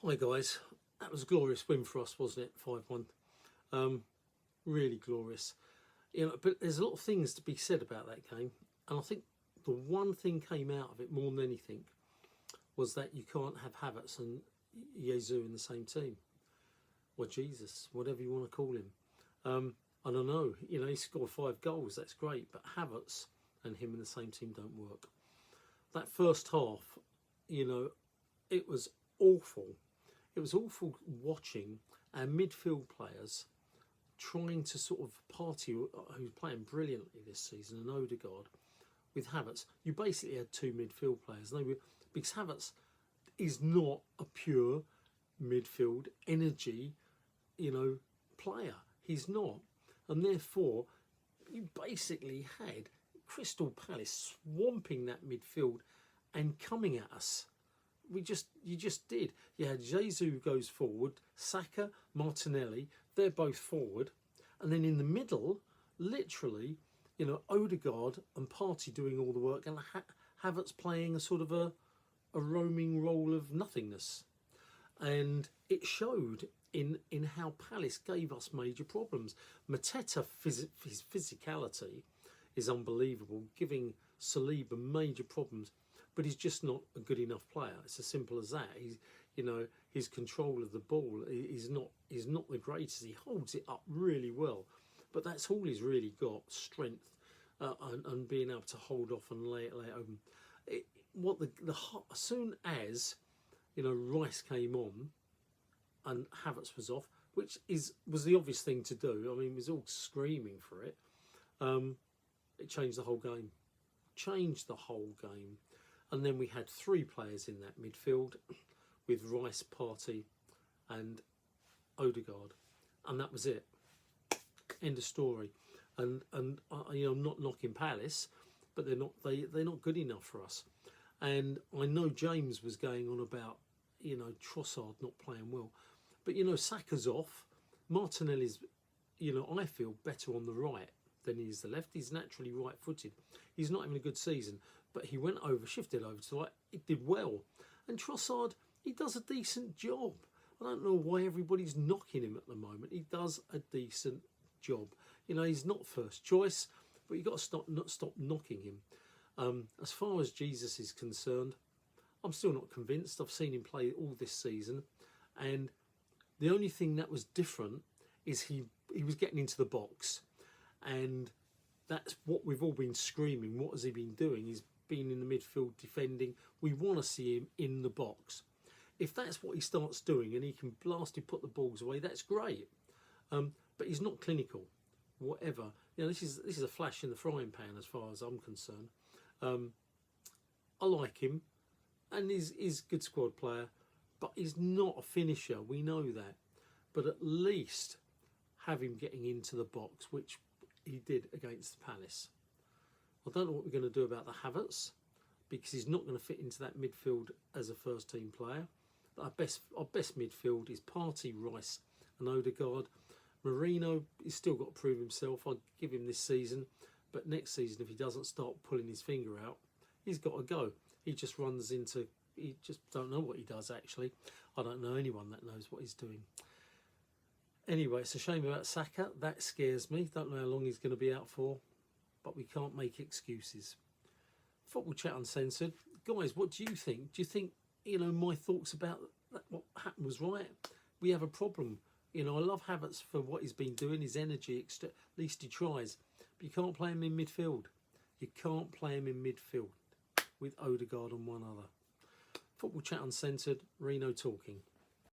Hi guys, that was a glorious win for us, wasn't it? 5-1. Really glorious. But there's a lot of things to be said about that game, and I think the one thing came out of it more than anything was that you can't have Havertz and Jesus in the same team, or Jesus, whatever you want to call him. I don't know. He scored 5 goals. That's great, but Havertz and him in the same team don't work. That first half, it was awful. It was awful watching our midfield players trying to sort of party, who's playing brilliantly this season, and Odegaard with Havertz. You basically had 2 midfield players. Because Havertz is not a pure midfield energy, player. He's not. And therefore, you basically had Crystal Palace swamping that midfield and coming at us. You just did. You had Jesus who goes forward, Saka, Martinelli, they're both forward, and then in the middle, literally, Odegaard and Partey doing all the work, and Havertz playing a sort of a roaming role of nothingness. And it showed in how Palace gave us major problems. Mateta, his physicality is unbelievable, giving Saliba major problems. But he's just not a good enough player. It's as simple as that. His control of the ball is not the greatest. He holds it up really well, but that's all he's really got: strength and being able to hold off and lay it open. As soon as Rice came on and Havertz was off, which was the obvious thing to do. I mean, he was all screaming for it. It changed the whole game. And then we had 3 players in that midfield with Rice, Partey and Odegaard. And that was it. End of story. And I'm not knocking Palace, but they're not good enough for us. And I know James was going on about, Trossard not playing well. But, Saka's off. Martinelli's, I feel better on the right than he is the left. He's naturally right-footed. He's not having a good season. But he shifted over to the right. He did well. And Trossard, he does a decent job. I don't know why everybody's knocking him at the moment. He does a decent job. He's not first choice, but you've got to stop knocking him. As far as Jesus is concerned, I'm still not convinced. I've seen him play all this season. And the only thing that was different is he was getting into the box. And that's what we've all been screaming. What has he been doing? He's been in the midfield defending. We want to see him in the box. If that's what he starts doing and he can put the balls away, that's great. But he's not clinical. Whatever. This is a flash in the frying pan as far as I'm concerned. I like him, and he's a good squad player, but he's not a finisher. We know that. But at least have him getting into the box, which he did against Palace. I don't know what we're going to do about the Havertz, because he's not going to fit into that midfield as a first team player. Our best midfield is Partey, Rice and Odegaard. Merino, he's still got to prove himself. I'd give him this season, but next season, if he doesn't start pulling his finger out, he's got to go. He just don't know what he does, actually. I don't know anyone that knows what he's doing. Anyway, it's a shame about Saka. That scares me. Don't know how long he's going to be out for, but we can't make excuses. Football Chat Uncensored. Guys, what do you think? Do you think, my thoughts about what happened was right? We have a problem. I love Havertz for what he's been doing, his energy, at least he tries. But you can't play him in midfield. You can't play him in midfield with Odegaard and one other. Football Chat Uncensored, Reno talking.